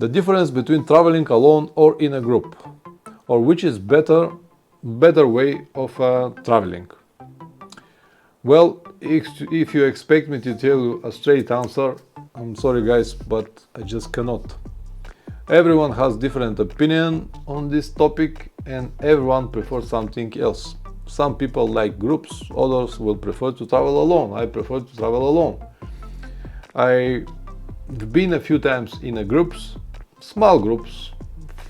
The difference between traveling alone or in a group, or which is better way of traveling. Well, if you expect me to tell you a straight answer, I'm sorry guys, but I just cannot. Everyone has different opinion on this topic and everyone prefers something else. Some people like groups, others will prefer to travel alone. I prefer to travel alone. I've been a few times in a groups, small groups,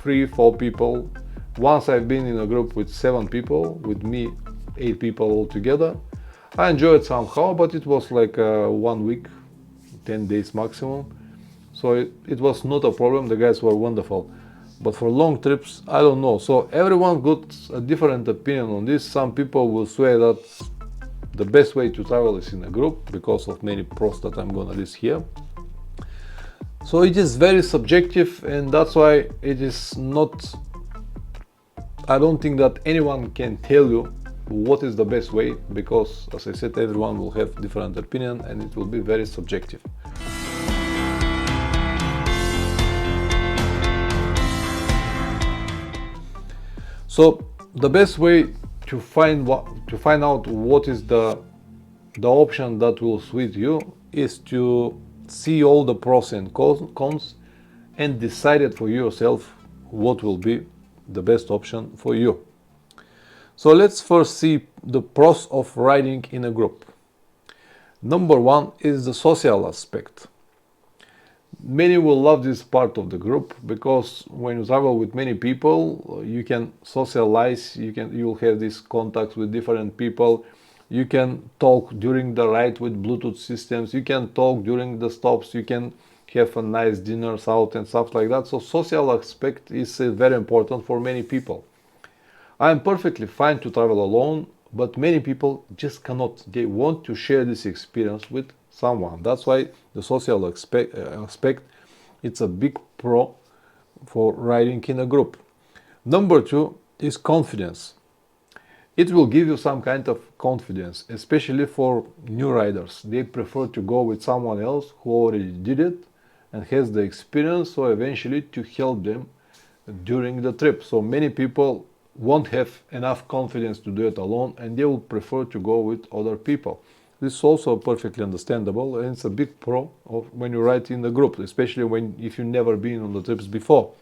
3-4 people. Once I've been in a group with 7 people, with me 8 people altogether. I enjoyed somehow, but it was like 1 week, 10 days maximum. So it was not a problem, the guys were wonderful. But for long trips, I don't know. So everyone got a different opinion on this. Some people will swear that the best way to travel is in a group because of many pros that I'm gonna list here. So it is very subjective, and that's why it is not, I don't think that anyone can tell you what is the best way, because as I said, everyone will have different opinion and it will be very subjective. So the best way to find out what is the option that will suit you is to see all the pros and cons and decide it for yourself what will be the best option for you. So let's first see the pros of riding in a group. Number 1 is the social aspect. Many will love this part of the group because when you travel with many people, you can socialize, you'll have these contacts with different people. You can talk during the ride with Bluetooth systems, you can talk during the stops, you can have a nice dinners out and stuff like that. So social aspect is very important for many people. I am perfectly fine to travel alone, but many people just cannot. They want to share this experience with someone. That's why the social aspect, it's a big pro for riding in a group. Number 2 is confidence. It will give you some kind of confidence, especially for new riders. They prefer to go with someone else who already did it and has the experience, so eventually to help them during the trip. So many people won't have enough confidence to do it alone and they will prefer to go with other people. This is also perfectly understandable, and it's a big pro of when you ride in a group, especially if you've never been on the trips before.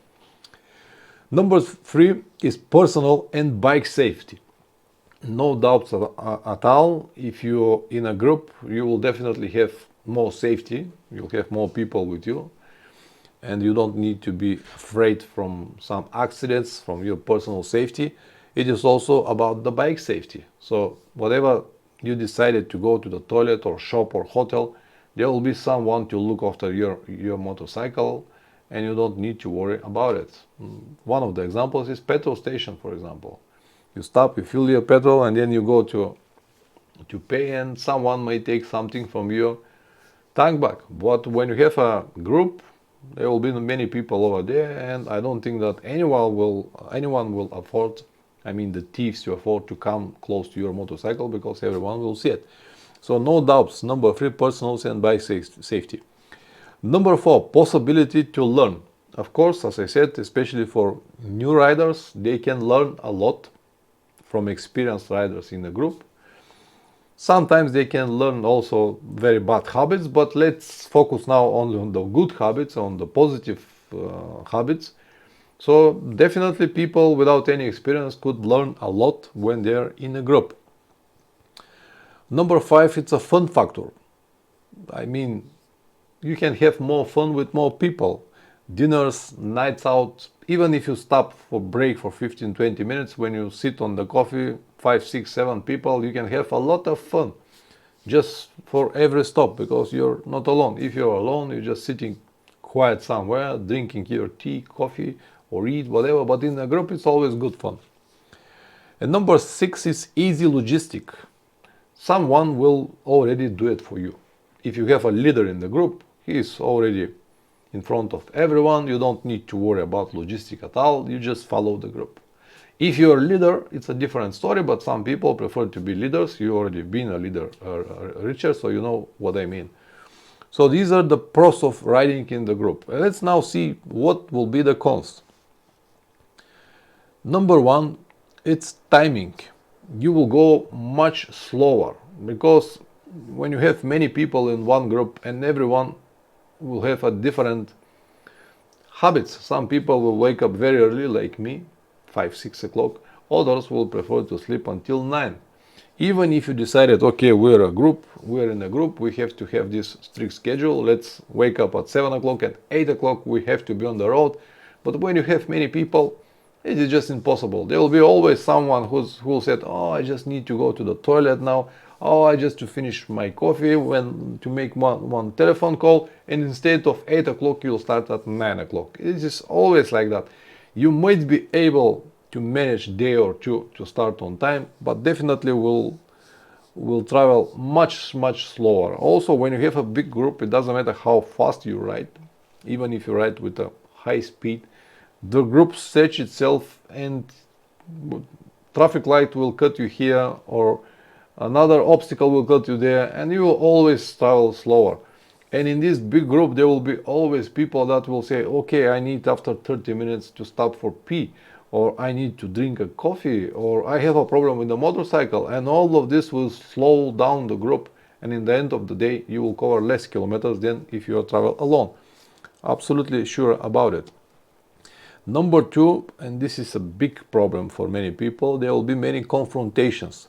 Number 3 is personal and bike safety. No doubts at all. If you're in a group, you will definitely have more safety. You'll have more people with you, and you don't need to be afraid from some accidents, from your personal safety. It is also about the bike safety. So whatever you decided to go to the toilet or shop or hotel, there will be someone to look after your motorcycle, and you don't need to worry about it. One of the examples is petrol station, for example. You stop, you fill your petrol, and then you go to pay, and someone may take something from your tank bag. But when you have a group, there will be many people over there, and I don't think that anyone will afford, the thieves, to afford to come close to your motorcycle, because everyone will see it. So no doubts. Number 3, personal and bike safety. Number 4, possibility to learn. Of course, as I said, especially for new riders, they can learn a lot from experienced riders in a group. Sometimes they can learn also very bad habits, but let's focus now only on the good habits, on the positive habits. So definitely people without any experience could learn a lot when they're in a group. Number 5, it's a fun factor. You can have more fun with more people. Dinners, nights out, even if you stop for break for 15-20 minutes, when you sit on the coffee, 5, 6, 7 people, you can have a lot of fun just for every stop, because you're not alone. If you're alone, you're just sitting quiet somewhere, drinking your tea, coffee, or eat, whatever, but in a group it's always good fun. And number 6 is easy logistic. Someone will already do it for you. If you have a leader in the group, he is already in front of everyone. You don't need to worry about logistic at all. You just follow the group. If you're a leader, it's a different story, but some people prefer to be leaders. You already been a leader, Richard, so you know what I mean. So these are the pros of riding in the group. Let's now see what will be the cons. Number one, it's timing. You will go much slower because when you have many people in one group and everyone will have a different habits. Some people will wake up very early like me, 5, 6 o'clock. Others will prefer to sleep until 9. Even if you decided, okay, we're in a group, we have to have this strict schedule, let's wake up at 7 o'clock, at 8 o'clock we have to be on the road. But when you have many people, it is just impossible. There will be always someone who will say, oh, I just need to go to the toilet now. Oh, I just to finish my coffee, to make one telephone call, and instead of 8 o'clock, you'll start at 9 o'clock. It is always like that. You might be able to manage a day or two to start on time, but definitely will travel much slower. Also, when you have a big group, it doesn't matter how fast you ride, even if you ride with a high speed, the group stretch itself and traffic light will cut you here or another obstacle will cut you there, and you will always travel slower. And in this big group there will be always people that will say, okay, I need after 30 minutes to stop for pee, or I need to drink a coffee, or I have a problem with the motorcycle, and all of this will slow down the group, and in the end of the day you will cover less kilometers than if you travel alone. Absolutely sure about it. Number two, and this is a big problem for many people, there will be many confrontations,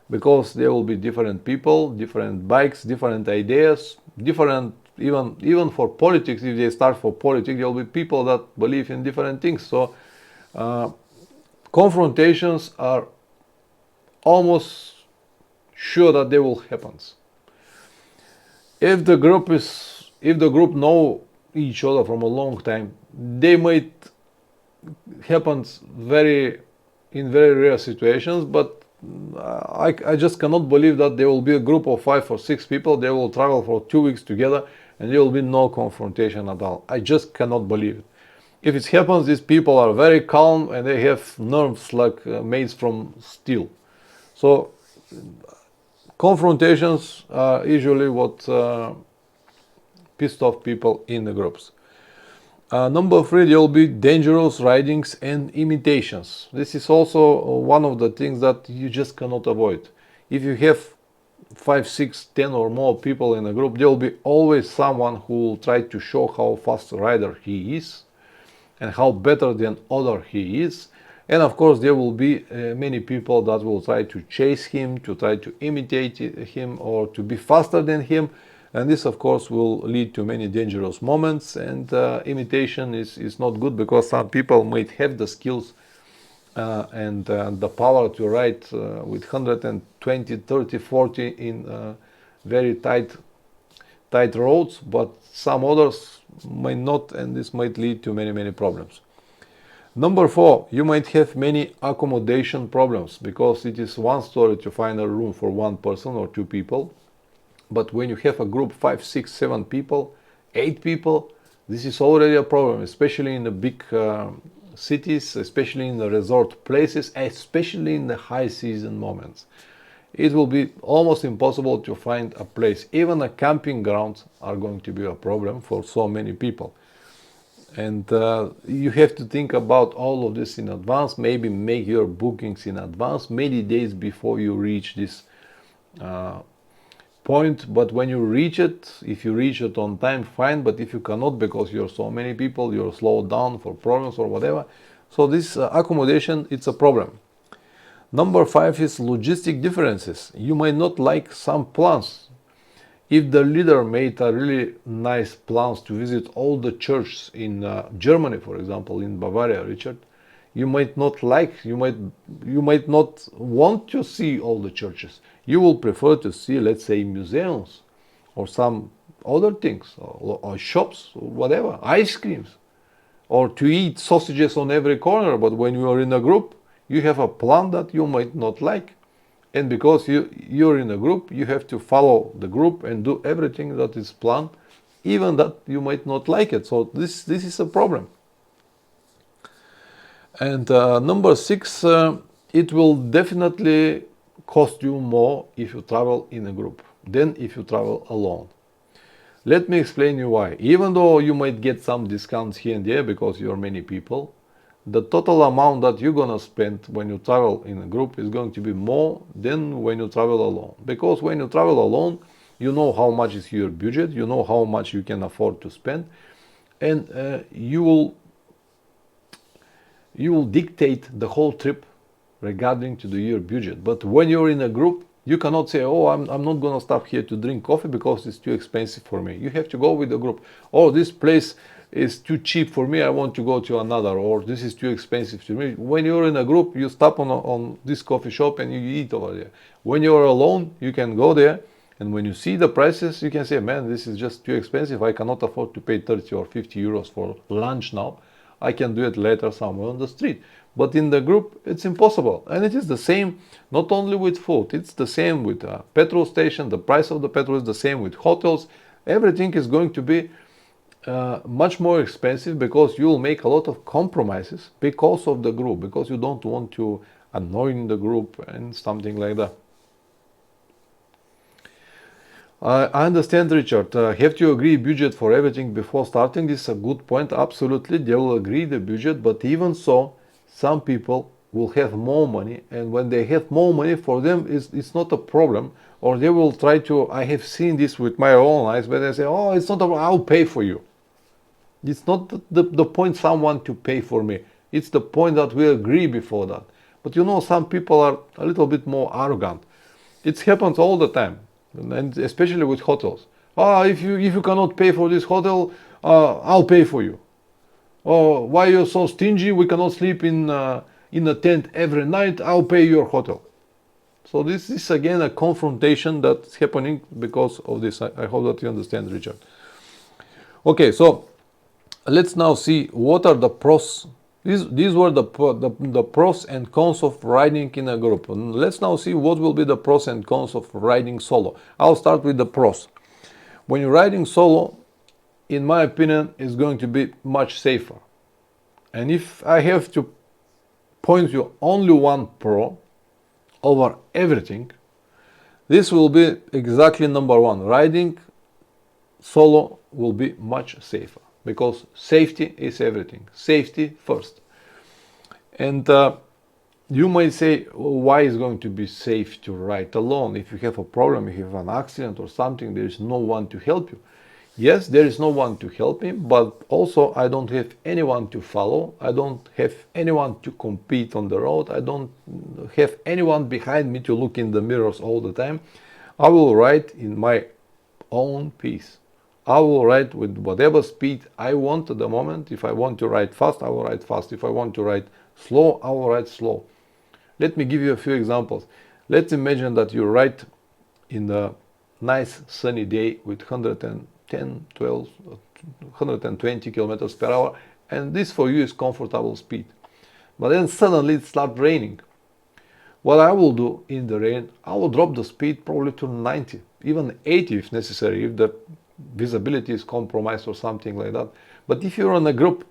because there will be different people, different bikes, different ideas, different, even for politics. If they start for politics, there will be people that believe in different things. So confrontations are almost sure that they will happen. If the group know each other from a long time, they might happen in very rare situations, but I just cannot believe that there will be a group of 5 or 6 people, they will travel for 2 weeks together and there will be no confrontation at all. I just cannot believe it. If it happens, these people are very calm and they have nerves like made from steel. So confrontations are usually what pissed off people in the groups. Number 3, there will be dangerous ridings and imitations. This is also one of the things that you just cannot avoid. If you have 5, 6, 10 or more people in a group, there will be always someone who will try to show how fast a rider he is and how better than other he is. And of course there will be many people that will try to chase him, to try to imitate him or to be faster than him. And this of course will lead to many dangerous moments, and imitation is not good, because some people might have the skills and the power to ride with 120, 30, 40 in very tight roads, but some others might not, and this might lead to many problems. Number 4, you might have many accommodation problems, because it is one story to find a room for one person or 2 people. But when you have a group 5, 6, 7 people, 8 people, this is already a problem, especially in the big cities, especially in the resort places, especially in the high season moments. It will be almost impossible to find a place. Even the camping grounds are going to be a problem for so many people. And you have to think about all of this in advance, maybe make your bookings in advance, many days before you reach this point. But when you reach it, if you reach it on time, fine, but if you cannot because you're so many people, you're slowed down for problems or whatever. So this accommodation, it's a problem. Number 5 is logistic differences. You might not like some plans. If the leader made a really nice plans to visit all the churches in Germany, for example, in Bavaria, Richard, you might not like, you might not want to see all the churches. You will prefer to see, let's say, museums or some other things, or shops, or whatever, ice creams, or to eat sausages on every corner. But when you are in a group, you have a plan that you might not like. And because you're in a group, you have to follow the group and do everything that is planned, even that you might not like it. So this is a problem. And number 6, it will definitely cost you more if you travel in a group than if you travel alone. Let me explain you why. Even though you might get some discounts here and there because you're many people, the total amount that you're gonna spend when you travel in a group is going to be more than when you travel alone. Because when you travel alone, you know how much is your budget, you know how much you can afford to spend, and you will dictate the whole trip regarding to your budget. But when you're in a group, you cannot say, oh, I'm not gonna stop here to drink coffee because it's too expensive for me. You have to go with the group. Oh, this place is too cheap for me, I want to go to another, or this is too expensive to me. When you're in a group, you stop on this coffee shop and you eat over there. When you're alone, you can go there, and when you see the prices, you can say, man, this is just too expensive. I cannot afford to pay 30 or 50 euros for lunch now. I can do it later somewhere on the street. But in the group, it's impossible. And it is the same, not only with food, it's the same with a petrol station. The price of the petrol is the same with hotels. Everything is going to be much more expensive because you will make a lot of compromises because of the group, because you don't want to annoy the group and something like that. I understand, Richard. Have to agree budget for everything before starting. This is a good point. Absolutely, they will agree the budget, but even so, some people will have more money, and when they have more money, for them it's not a problem, or they will try to. I have seen this with my own eyes, but they say, "Oh, it's not a problem. I'll pay for you." It's not the point someone to pay for me. It's the point that we agree before that. But you know, some people are a little bit more arrogant. It happens all the time, and especially with hotels. If you cannot pay for this hotel, I'll pay for you. Oh, why you're so stingy? We cannot sleep in a tent every night. I'll pay your hotel. So this is again a confrontation that's happening because of this. I hope that you understand, Richard. Okay, so let's now see what are the pros. These were the pros and cons of riding in a group. And let's now see what will be the pros and cons of riding solo. I'll start with the pros. When you're riding solo, in my opinion, it's going to be much safer. And if I have to point you only one pro over everything, this will be exactly number one. Riding solo will be much safer because safety is everything. Safety first. And you might say, well, why is it going to be safe to ride alone? If you have a problem, if you have an accident or something, there is no one to help you. Yes, there is no one to help me, but also I don't have anyone to follow. I don't have anyone to compete on the road. I don't have anyone behind me to look in the mirrors all the time. I will ride in my own pace. I will ride with whatever speed I want at the moment. If I want to ride fast, I will ride fast. If I want to ride slow, I will ride slow. Let me give you a few examples. Let's imagine that you ride in a nice sunny day with 110, 12, 120 kilometers per hour, and this for you is comfortable speed. But then suddenly it starts raining. What I will do in the rain, I will drop the speed probably to 90, even 80 if necessary, if the visibility is compromised or something like that. But if you're on a group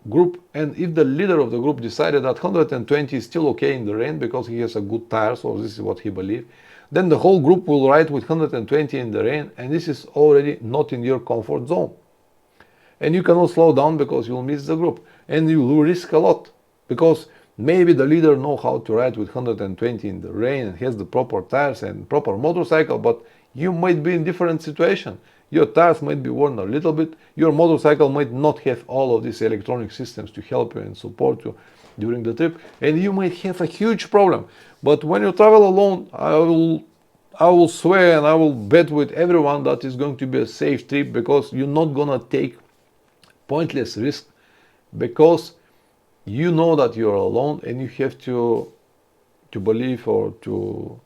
and if the leader of the group decided that 120 is still okay in the rain because he has a good tire, so this is what he believes, then the whole group will ride with 120 in the rain, and this is already not in your comfort zone. And you cannot slow down because you'll miss the group, and you will risk a lot because maybe the leader knows how to ride with 120 in the rain and has the proper tires and proper motorcycle, but you might be in different situation. Your tires might be worn a little bit. Your motorcycle might not have all of these electronic systems to help you and support you during the trip, and you might have a huge problem. But when you travel alone, I will swear and I will bet with everyone that it's going to be a safe trip because you're not gonna take pointless risk because you know that you're alone and you have to believe or to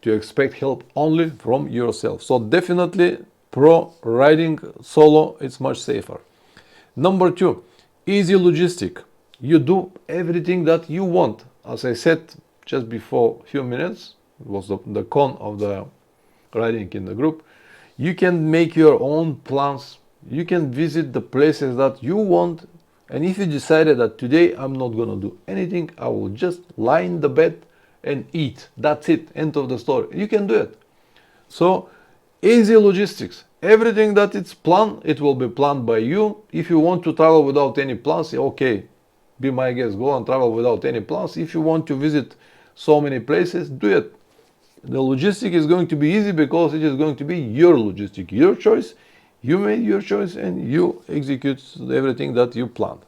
expect help only from yourself. So definitely pro riding solo is much safer. Number two, easy logistic. You do everything that you want. As I said just before a few minutes, it was the con of the riding in the group. You can make your own plans. You can visit the places that you want. And if you decided that today I'm not going to do anything, I will just lie in the bed and eat. That's it. End of the story. You can do it. So easy logistics. Everything that it's planned, it will be planned by you. If you want to travel without any plans, okay, be my guest, go and travel without any plans. If you want to visit so many places, do it. The logistic is going to be easy because it is going to be your logistic, your choice. You made your choice and you execute everything that you planned.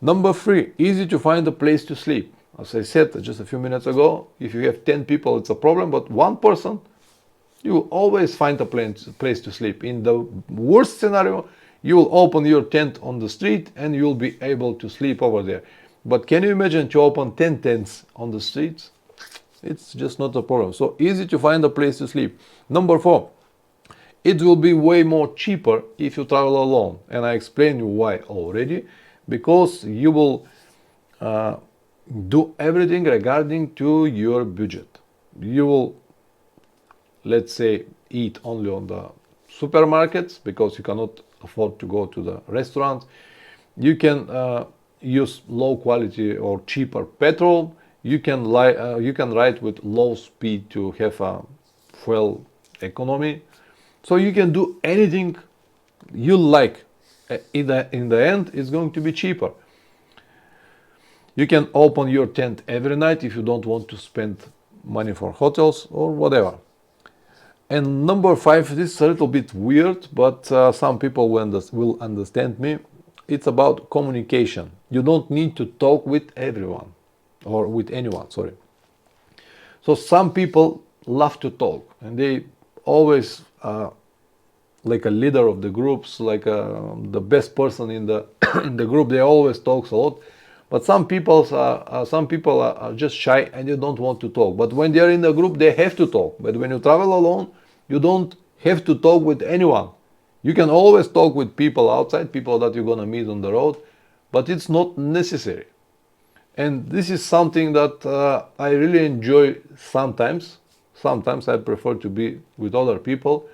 Number 3, easy to find a place to sleep. As I said just a few minutes ago, if you have 10 people, it's a problem, but one person, you will always find a place to sleep. In the worst scenario, you will open your tent on the street and you will be able to sleep over there. But can you imagine to open 10 tents on the streets? It's just not a problem. So easy to find a place to sleep. Number 4, it will be way more cheaper if you travel alone. And I explained you why already. Because you will do everything regarding to your budget. You will, let's say, eat only on the supermarkets because you cannot afford to go to the restaurants. You can use low quality or cheaper petrol. You can ride with low speed to have a fuel economy. So you can do anything you like. In the end, it's going to be cheaper. You can open your tent every night if you don't want to spend money for hotels or whatever. And number 5, this is a little bit weird, but some people will understand me. It's about communication. You don't need to talk with everyone or with anyone, sorry. So some people love to talk and they always like a leader of the groups, like the best person in the in the group. They always talks a lot. But some people are just shy and they don't want to talk. But when they are in a group, they have to talk. But when you travel alone, you don't have to talk with anyone. You can always talk with people outside, people that you're gonna meet on the road, but it's not necessary. And this is something that I really enjoy sometimes. Sometimes I prefer to be with other people.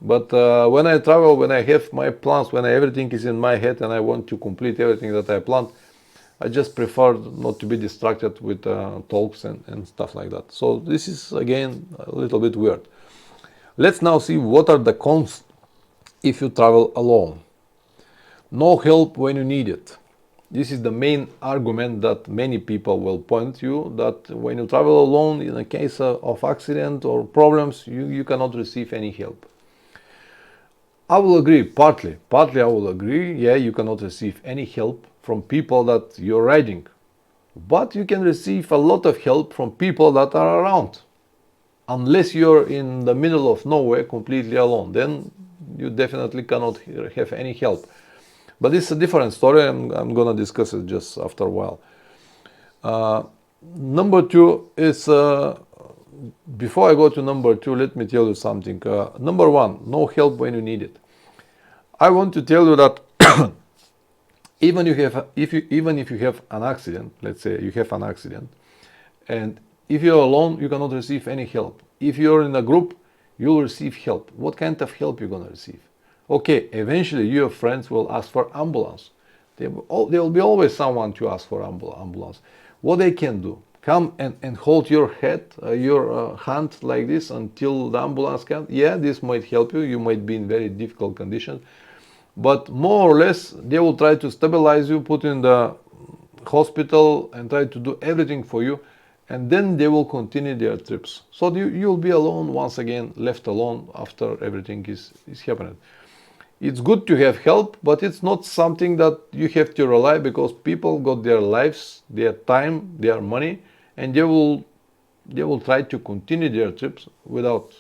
But when I travel, when I have my plans, when everything is in my head and I want to complete everything that I planned, I just prefer not to be distracted with talks and stuff like that. So this is again a little bit weird. Let's now see what are the cons if you travel alone. No help when you need it. This is the main argument that many people will point to you, that when you travel alone, in a case of accident or problems, you cannot receive any help. I will agree, partly I will agree. Yeah, you cannot receive any help from people that you're riding, but you can receive a lot of help from people that are around. Unless you're in the middle of nowhere completely alone, then you definitely cannot have any help. But it's a different story and I'm gonna discuss it just after a while. Number 2 is, before I go to number 2, let me tell you something. Number 1, no help when you need it. I want to tell you that even if you have an accident, let's say you have an accident, and if you're alone, you cannot receive any help. If you're in a group, you'll receive help. What kind of help you're gonna receive? Okay, eventually your friends will ask for ambulance. There will be always someone to ask for ambulance. What they can do? Come and hold your head, your hand like this until the ambulance can. Yeah, this might help you. You might be in very difficult conditions. But more or less, they will try to stabilize you, put you in the hospital and try to do everything for you. And then they will continue their trips. So you'll be alone once again, left alone after everything is happening. It's good to have help, but it's not something that you have to rely, because people got their lives, their time, their money, and they will try to continue their trips without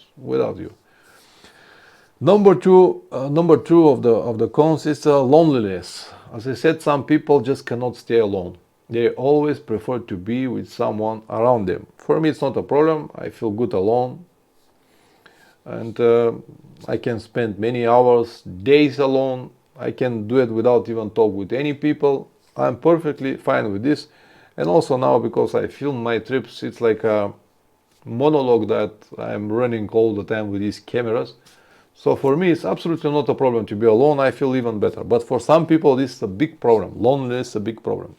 you. Number two of the cons is loneliness. As I said, some people just cannot stay alone. They always prefer to be with someone around them. For me, it's not a problem. I feel good alone, and I can spend many hours, days alone. I can do it without even talk with any people. I'm perfectly fine with this. And also now, because I film my trips, it's like a monologue that I'm running all the time with these cameras. So for me, it's absolutely not a problem to be alone. I feel even better. But for some people, this is a big problem. Loneliness is a big problem.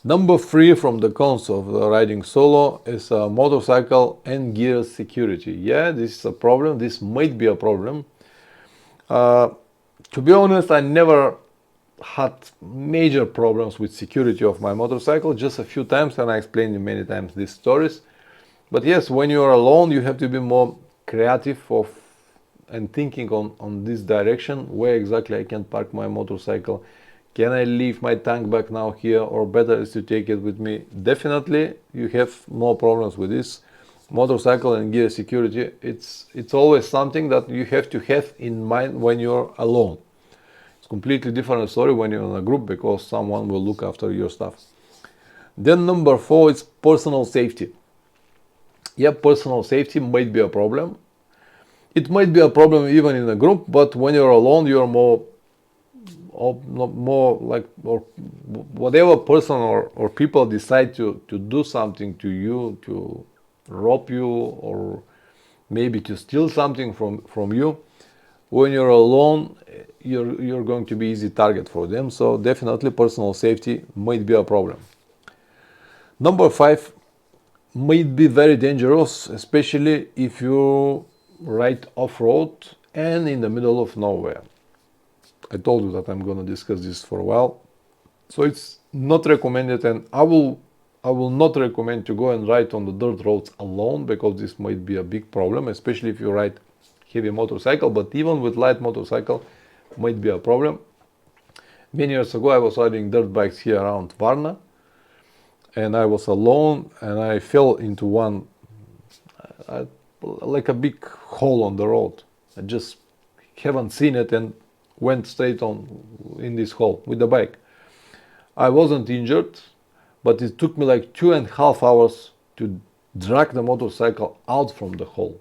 Number 3 from the cons of riding solo is motorcycle and gear security. Yeah, this is a problem. This might be a problem. To be honest, I never had major problems with security of my motorcycle, just a few times, and I explained many times these stories. But yes, when you are alone, you have to be more creative and thinking on this direction, where exactly I can park my motorcycle. Can I leave my tank back now here, or better is to take it with me? Definitely you have more problems with this. Motorcycle and gear security, it's always something that you have to have in mind when you're alone. It's completely different story when you're in a group, because someone will look after your stuff. Then number 4 is personal safety. Yeah, personal safety might be a problem. It might be a problem even in a group, but when you're alone, you're more like, or whatever person or people decide to do something to you, to rob you, or maybe to steal something from you, when you're alone, you're going to be easy target for them. So definitely personal safety might be a problem. Number 5 might be very dangerous, especially if you ride off-road and in the middle of nowhere. I told you that I'm going to discuss this for a while. So it's not recommended, and I will not recommend to go and ride on the dirt roads alone, because this might be a big problem, especially if you ride heavy motorcycle. But even with light motorcycle, might be a problem. Many years ago, I was riding dirt bikes here around Varna, and I was alone, and I fell into one, like a big hole on the road. I just haven't seen it and went straight on in this hole with the bike. I wasn't injured, but it took me like 2.5 hours to drag the motorcycle out from the hole.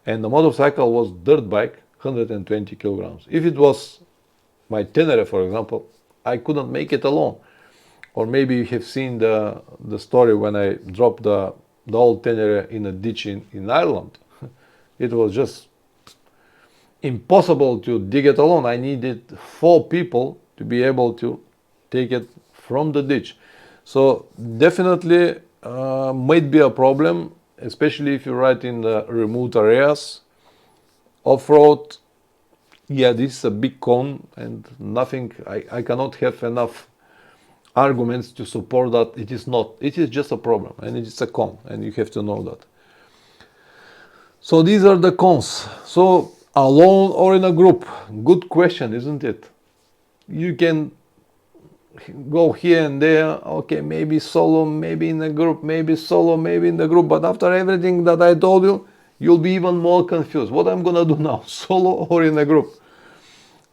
And the motorcycle was dirt bike, 120 kilograms. If it was my Tenere, for example, I couldn't make it alone. Or maybe you have seen the story when I dropped the old Tenere in a ditch in Ireland. It was just impossible to dig it alone. I needed 4 people to be able to take it from the ditch. So definitely might be a problem, especially if you ride in the remote areas. Off-road, yeah, this is a big con, and nothing, I cannot have enough arguments to support that it is not. It is just a problem, and it is a con, and you have to know that. So these are the cons. So alone or in a group? Good question, isn't it? You can go here and there. Okay, maybe solo, maybe in a group, maybe solo, maybe in the group. But after everything that I told you, you'll be even more confused. What I'm gonna do now, solo or in a group?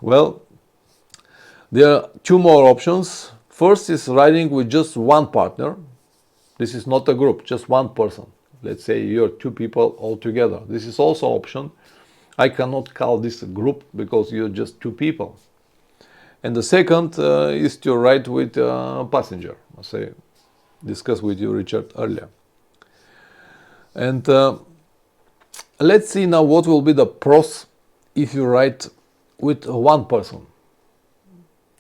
Well, there are 2 more options. First is riding with just one partner. This is not a group, just one person. Let's say you're 2 people all together. This is also an option. I cannot call this a group, because you're just 2 people. And the second is to ride with a passenger, as I discussed with you, Richard, earlier. And let's see now what will be the pros if you ride with one person,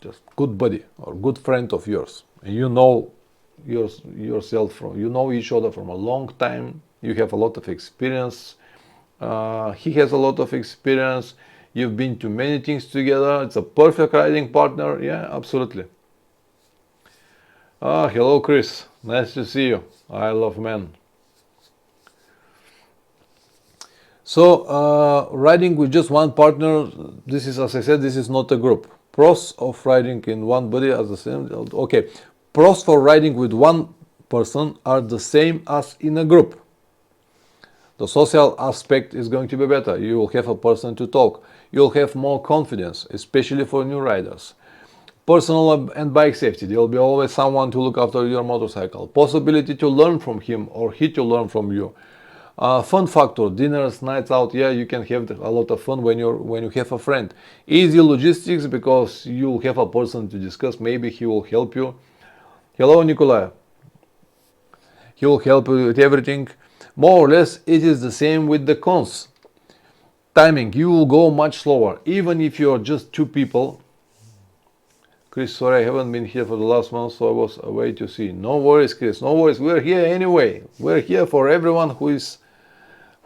just good buddy or good friend of yours, and you know yourself from, you know each other from a long time. You have a lot of experience. He has a lot of experience. You've been to many things together. It's a perfect riding partner. Yeah, absolutely. Hello, Chris. Nice to see you. I love men. So riding with just one partner, this is, as I said, this is not a group. Pros of riding in one body are the same. Okay, pros for riding with one person are the same as in a group. The social aspect is going to be better. You will have a person to talk. You'll have more confidence, especially for new riders. Personal and bike safety. There will be always someone to look after your motorcycle. Possibility to learn from him or he to learn from you. Fun factor, dinners, nights out. Yeah, you can have a lot of fun when you have a friend. Easy logistics, because you'll have a person to discuss. Maybe he will help you. Hello, Nikolai. He will help you with everything. More or less, it is the same with the cons. Timing, you will go much slower. Even if you are just 2 people, Chris, sorry I haven't been here for the last month, so I was away to see. No worries, Chris, no worries. We're here anyway. We're here for everyone who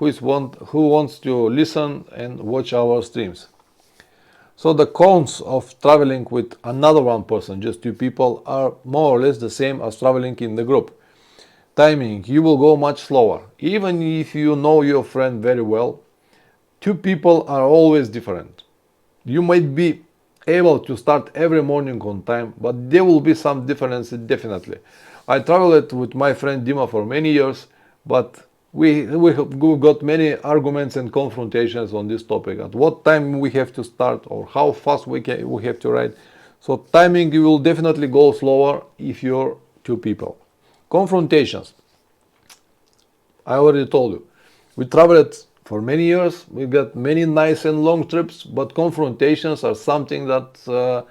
wants to listen and watch our streams. So the cons of traveling with another one person, just two people, are more or less the same as traveling in the group. Timing, you will go much slower. Even if you know your friend very well, two people are always different. You might be able to start every morning on time, but there will be some differences definitely. I traveled with my friend Dima for many years, but we got many arguments and confrontations on this topic. At what time we have to start or how fast we have to ride. So timing, you will definitely go slower if you're two people. Confrontations. I already told you. We traveled for many years. We got many nice and long trips, but confrontations are something that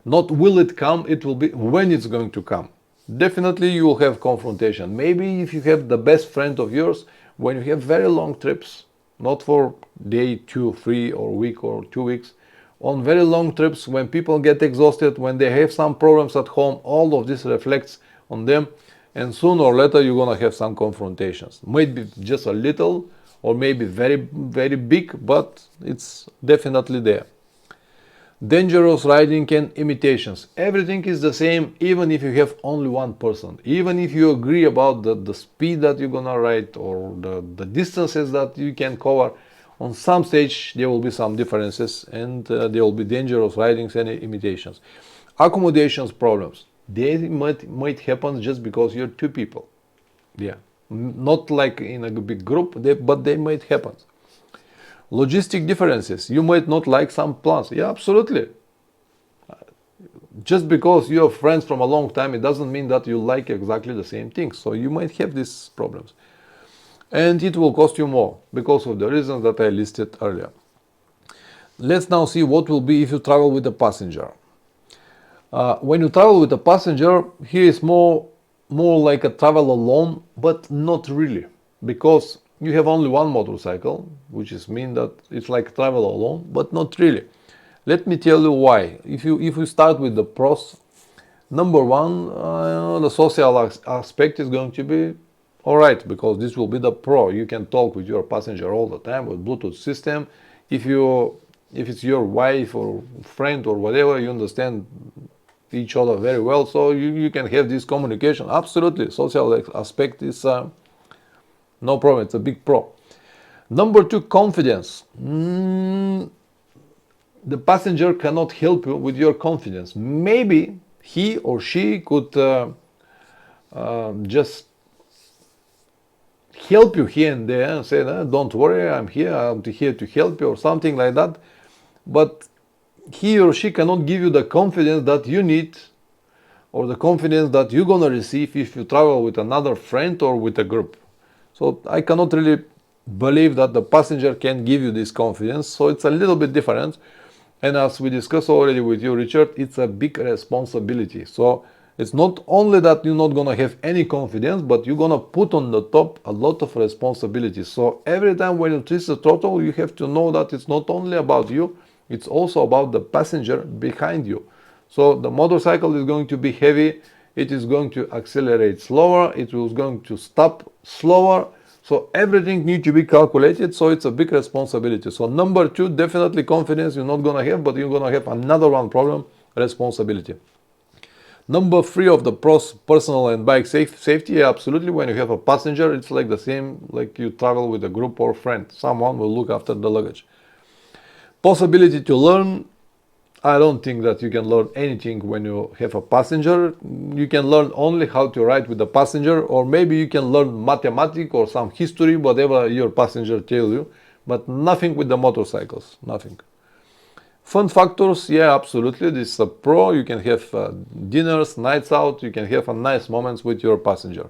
not will it come, it will be when it's going to come. Definitely you will have confrontation. Maybe if you have the best friend of yours, when you have very long trips, not for day 2, 3 or week or 2 weeks, on very long trips, when people get exhausted, when they have some problems at home, all of this reflects on them. And sooner or later you're gonna have some confrontations. Maybe just a little or maybe very, very big, but it's definitely there. Dangerous riding and imitations. Everything is the same even if you have only one person. Even if you agree about the speed that you're gonna ride or the distances that you can cover, on some stage there will be some differences and there will be dangerous ridings and imitations. Accommodations problems. They might happen just because you're two people. Yeah, not like in a big group, but they might happen. Logistic differences. You might not like some plans. Yeah, absolutely. Just because you're friends from a long time, it doesn't mean that you like exactly the same things. So you might have these problems. And it will cost you more because of the reasons that I listed earlier. Let's now see what will be if you travel with a passenger. When you travel with a passenger, here is more like a travel alone, but not really, because you have only one motorcycle, which is mean that it's like travel alone, but not really. Let me tell you why. If you start with the pros, number one, the social aspect is going to be all right, because this will be the pro. You can talk with your passenger all the time with Bluetooth system. If it's your wife or friend or whatever, you understand each other very well, so you can have this communication. Absolutely, social aspect is no problem, it's a big pro. Number two, confidence. The passenger cannot help you with your confidence. Maybe he or she could just help you here and there and say, don't worry, I'm here to help you or something like that. But he or she cannot give you the confidence that you need or the confidence that you're gonna receive if you travel with another friend or with a group. So I cannot really believe that the passenger can give you this confidence. So it's a little bit different. And as we discussed already with you, Richard, it's a big responsibility. So it's not only that you're not gonna have any confidence, but you're gonna put on the top a lot of responsibility. So every time when you twist the throttle, you have to know that it's not only about you, it's also about the passenger behind you. So the motorcycle is going to be heavy, it is going to accelerate slower, it is going to stop slower. So everything needs to be calculated, so it's a big responsibility. So number two, definitely confidence you're not gonna have, but you're gonna have another one problem, responsibility. Number three of the pros, personal and bike safety. Absolutely, when you have a passenger, it's like the same like you travel with a group or friend. Someone will look after the luggage. Possibility to learn. I don't think that you can learn anything when you have a passenger. You can learn only how to ride with the passenger, or maybe you can learn mathematics or some history, whatever your passenger tells you, but nothing with the motorcycles, nothing. Fun factors, yeah, absolutely, this is a pro. You can have dinners, nights out, you can have a nice moments with your passenger.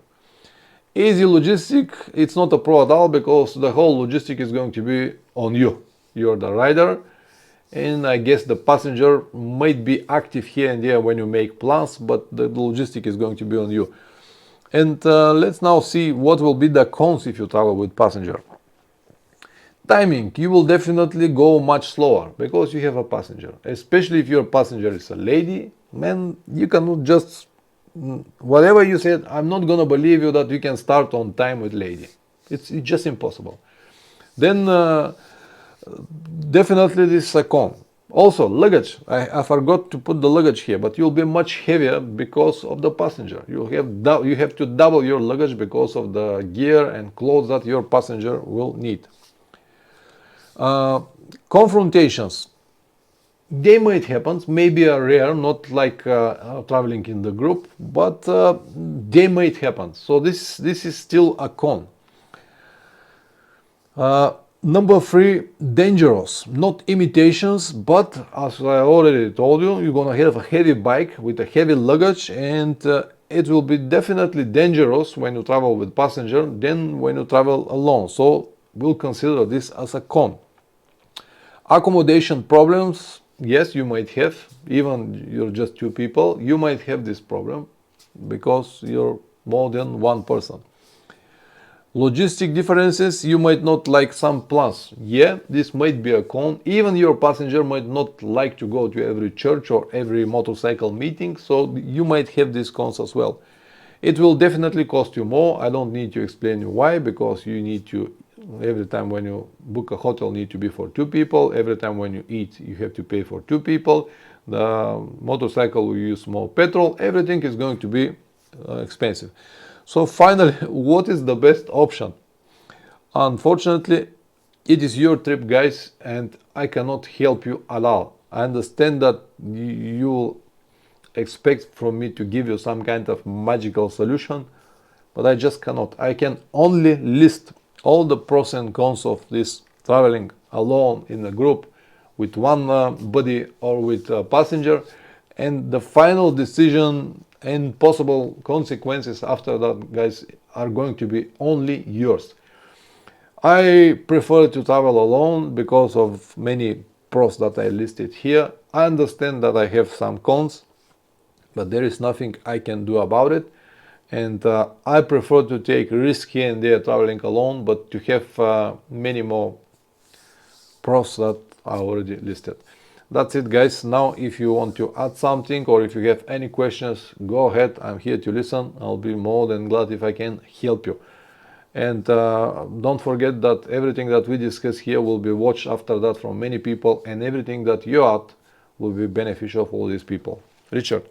Easy logistic, it's not a pro at all, because the whole logistic is going to be on you. You're the rider, and I guess the passenger might be active here and there when you make plans, but the logistic is going to be on you. And let's now see what will be the cons if you travel with passenger. Timing, you will definitely go much slower because you have a passenger, especially if your passenger is a lady man, you cannot just, whatever you said, I'm not gonna believe you that you can start on time with lady. It's just impossible. Then definitely this is a con. Also, luggage. I forgot to put the luggage here, but you'll be much heavier because of the passenger. You have to double your luggage because of the gear and clothes that your passenger will need. Confrontations. They might happen, maybe are rare, not like traveling in the group, but they might happen. So this is still a con. Number 3, dangerous. Not imitations, but as I already told you, you're gonna have a heavy bike with a heavy luggage, and it will be definitely dangerous when you travel with passenger than when you travel alone. So we'll consider this as a con. Accommodation problems. Yes, you might have, even you're just 2 people, you might have this problem because you're more than 1 person. Logistic differences, you might not like some plans. Yeah, this might be a con. Even your passenger might not like to go to every church or every motorcycle meeting, so you might have these cons as well. It will definitely cost you more. I don't need to explain you why, because you need to, every time when you book a hotel, need to be for 2 people. Every time when you eat, you have to pay for 2 people. The motorcycle will use more petrol. Everything is going to be expensive. So finally, what is the best option? Unfortunately, it is your trip, guys, and I cannot help you at all. I understand that you expect from me to give you some kind of magical solution, but I just cannot. I can only list all the pros and cons of this traveling alone in a group with one buddy or with a passenger, and the final decision and possible consequences after that, guys, are going to be only yours. I prefer to travel alone because of many pros that I listed here. I understand that I have some cons, but there is nothing I can do about it, and I prefer to take risk here and there traveling alone, but to have many more pros that I already listed. That's it, guys. Now if you want to add something or if you have any questions, go ahead. I'm here to listen. I'll be more than glad if I can help you. And don't forget that everything that we discuss here will be watched after that from many people, and everything that you add will be beneficial for all these people. Richard,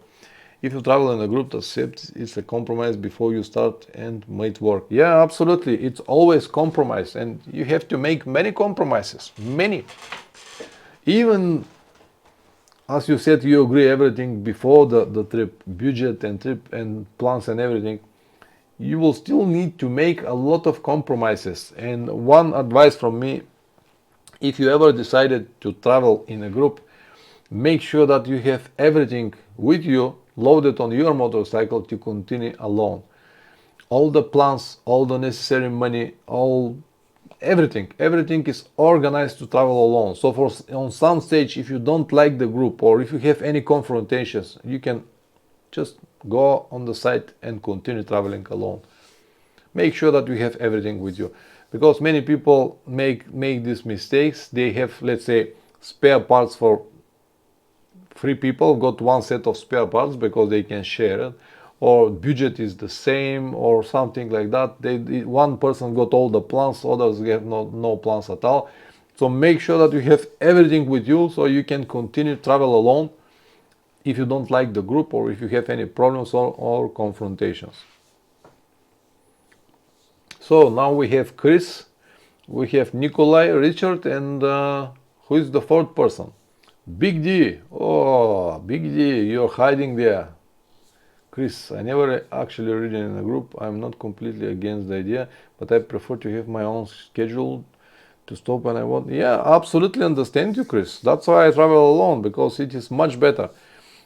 if you travel in a group, accept it's a compromise before you start and might work. Yeah, absolutely. It's always compromise, and you have to make many compromises. Many. Even as you said, you agree everything before the trip, budget and trip and plans and everything. You will still need to make a lot of compromises. And one advice from me, if you ever decided to travel in a group, make sure that you have everything with you loaded on your motorcycle to continue alone. All the plans, all the necessary money, everything is organized to travel alone. So on some stage, if you don't like the group or if you have any confrontations, you can just go on the site and continue traveling alone. Make sure that you have everything with you, because many people make these mistakes. They have, let's say, spare parts for 3 people, got one set of spare parts because they can share it, or budget is the same or something like that. One person got all the plans, others have no plans at all. So make sure that you have everything with you so you can continue travel alone if you don't like the group or if you have any problems or confrontations. So now we have Chris, we have Nikolai, Richard, and who is the 4th person? Big D. Oh, Big D, you're hiding there. Chris, I never actually read in a group. I'm not completely against the idea, but I prefer to have my own schedule to stop when I want. Yeah, absolutely understand you, Chris. That's why I travel alone, because it is much better.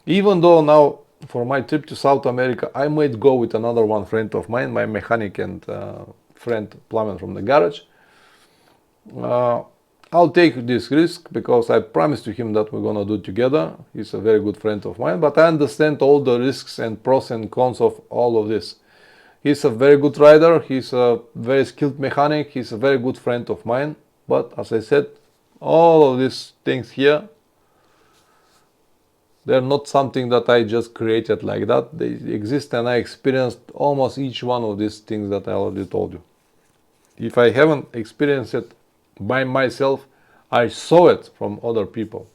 Even though now for my trip to South America, I might go with another one friend of mine, my mechanic and friend plumber from the garage. I'll take this risk because I promised to him that we're gonna do it together. He's a very good friend of mine, but I understand all the risks and pros and cons of all of this. He's a very good rider, he's a very skilled mechanic, he's a very good friend of mine, but as I said, all of these things here They're not something that I just created like that. They exist, and I experienced almost each one of these things that I already told you. If I haven't experienced it by myself, I saw it from other people.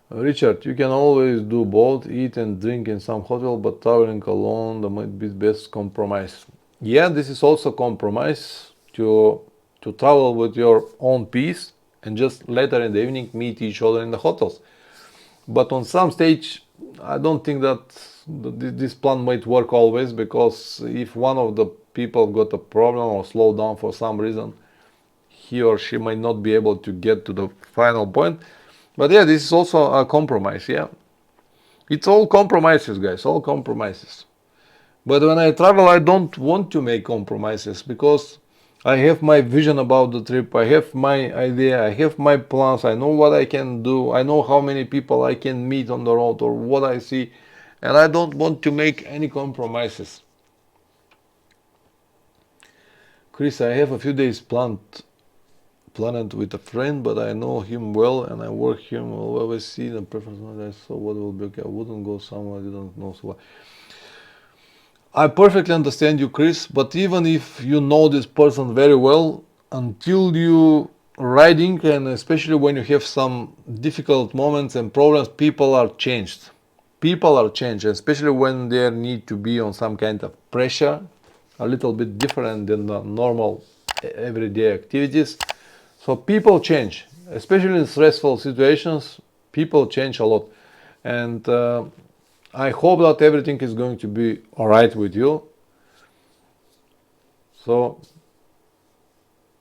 Richard, you can always do both, eat and drink in some hotel, but traveling alone, that might be best compromise. Yeah, this is also compromise to travel with your own peace and just later in the evening meet each other in the hotels. But on some stage, I don't think that this plan might work always, because if one of the people got a problem or slowed down for some reason, he or she might not be able to get to the final point. But yeah, this is also a compromise. Yeah, it's all compromises, guys, all compromises. But when I travel, I don't want to make compromises, because I have my vision about the trip, I have my idea, I have my plans, I know what I can do, I know how many people I can meet on the road or what I see, and I don't want to make any compromises. Chris, I have a few days planned with a friend, but I know him well and I work him. I'll always see the preference. I saw what will be okay. I wouldn't go somewhere I didn't know so well. I perfectly understand you, Chris, but even if you know this person very well, until you riding, and especially when you have some difficult moments and problems, people are changed. People are changed, especially when they need to be on some kind of pressure, a little bit different than the normal everyday activities. So people change, especially in stressful situations. People change a lot, and I hope that everything is going to be all right with you. So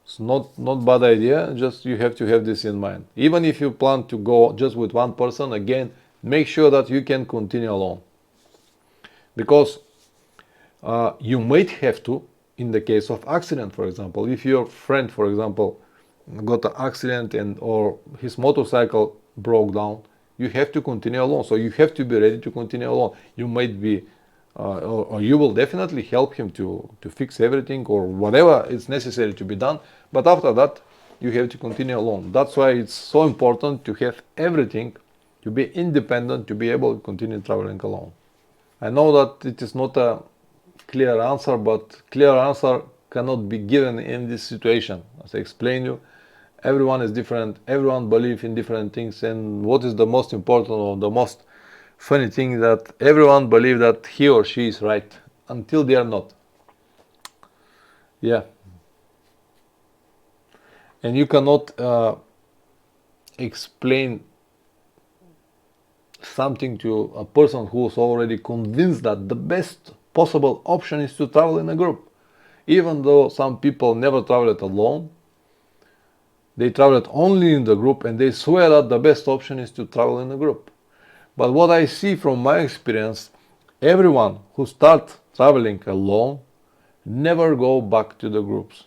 it's not bad idea. Just you have to have this in mind. Even if you plan to go just with one person, again, make sure that you can continue alone, because you might have to, in the case of accident, for example, if your friend, for example, got an accident and or his motorcycle broke down, you have to continue alone. So you have to be ready to continue alone. You might be or you will definitely help him to fix everything or whatever is necessary to be done, but after that you have to continue alone. That's why it's so important to have everything, to be independent, to be able to continue traveling alone. I know that it is not a clear answer, but clear answer cannot be given in this situation. As I explained you, everyone is different, everyone believes in different things, and what is the most important or the most funny thing, that everyone believes that he or she is right until they are not. Yeah. And you cannot explain something to a person who is already convinced that the best possible option is to travel in a group. Even though some people never traveled alone, they traveled only in the group, and they swear that the best option is to travel in a group. But what I see from my experience, everyone who starts traveling alone never go back to the groups.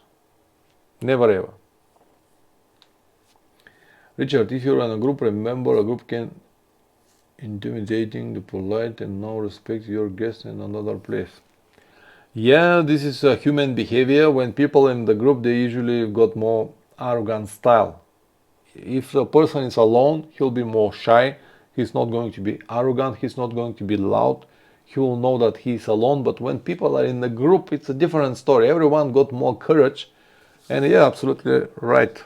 Never ever. Richard, if you're in a group, remember a group can intimidating, the polite, and no respect your guests in another place. Yeah, this is a human behavior. When people in the group, they usually got more arrogant style. If the person is alone, he'll be more shy. He's not going to be arrogant. He's not going to be loud. He will know that he's alone. But when people are in the group, it's a different story. Everyone got more courage. And yeah, absolutely right.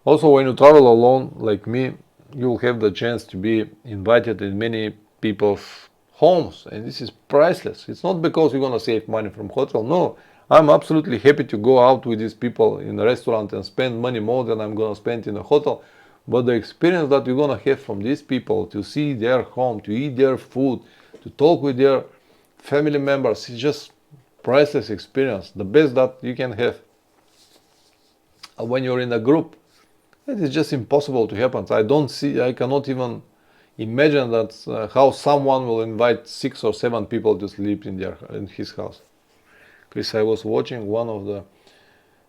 Also, when you travel alone, like me, you'll have the chance to be invited in many people's homes, and this is priceless. It's not because you're gonna save money from hotel. No, I'm absolutely happy to go out with these people in a restaurant and spend money more than I'm gonna spend in a hotel. But the experience that you're gonna have from these people, to see their home, to eat their food, to talk with their family members, is just priceless experience. The best that you can have. When you're in a group, it is just impossible to happen. I cannot even imagine that how someone will invite 6 or 7 people to sleep in his house. Chris, I was watching one of the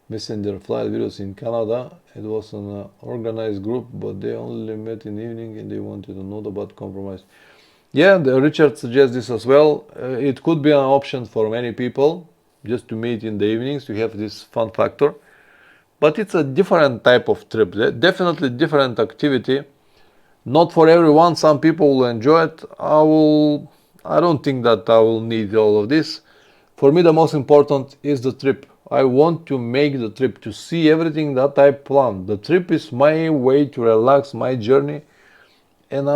messenger flight videos in Canada. It was an organized group, but they only met in the evening and they wanted to know about compromise. Yeah, Richard suggests this as well. It could be an option for many people, just to meet in the evenings, to have this fun factor. But it's a different type of trip, definitely different activity. Not for everyone, some people will enjoy it. I don't think that I will need all of this. For me, the most important is the trip. I want to make the trip, to see everything that I planned. The trip is my way to relax my journey, and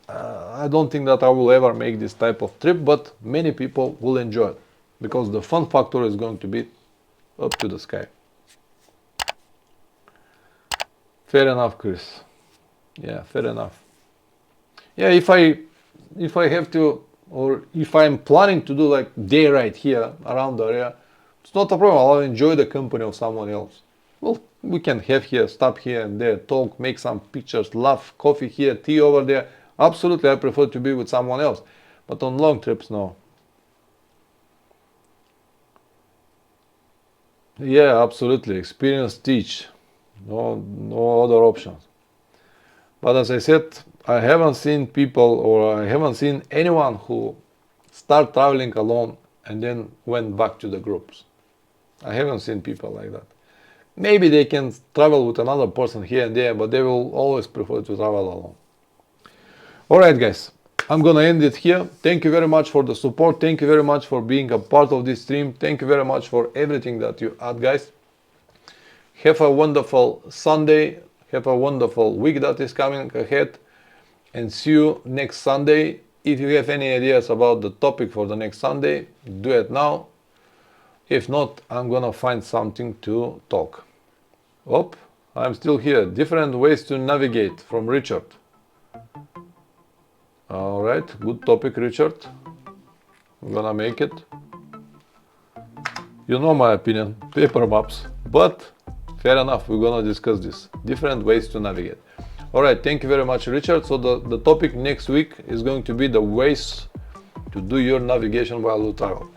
I don't think that I will ever make this type of trip, but many people will enjoy it because the fun factor is going to be up to the sky. Fair enough, Chris. Yeah, fair enough. Yeah, if I have to, or if I'm planning to do like day ride here around the area, it's not a problem. I'll enjoy the company of someone else. Well, we can have here, stop here and there, talk, make some pictures, laugh, coffee here, tea over there. Absolutely, I prefer to be with someone else. But on long trips, no. Yeah, absolutely. Experience teach. No other options. But as I said, I haven't seen people, or I haven't seen anyone who start traveling alone and then went back to the groups. I haven't seen people like that. Maybe they can travel with another person here and there, but they will always prefer to travel alone. Alright guys, I'm gonna end it here. Thank you very much for the support. Thank you very much for being a part of this stream. Thank you very much for everything that you add, guys. Have a wonderful Sunday. Have a wonderful week that is coming ahead. And see you next Sunday. If you have any ideas about the topic for the next Sunday, do it now. If not, I'm gonna find something to talk. Oh, I'm still here. Different ways to navigate from Richard. Alright, good topic, Richard. I'm gonna make it. You know my opinion, paper maps, but fair enough, we're gonna discuss this. Different ways to navigate. Alright, thank you very much, Richard. So the topic next week is going to be the ways to do your navigation while you travel.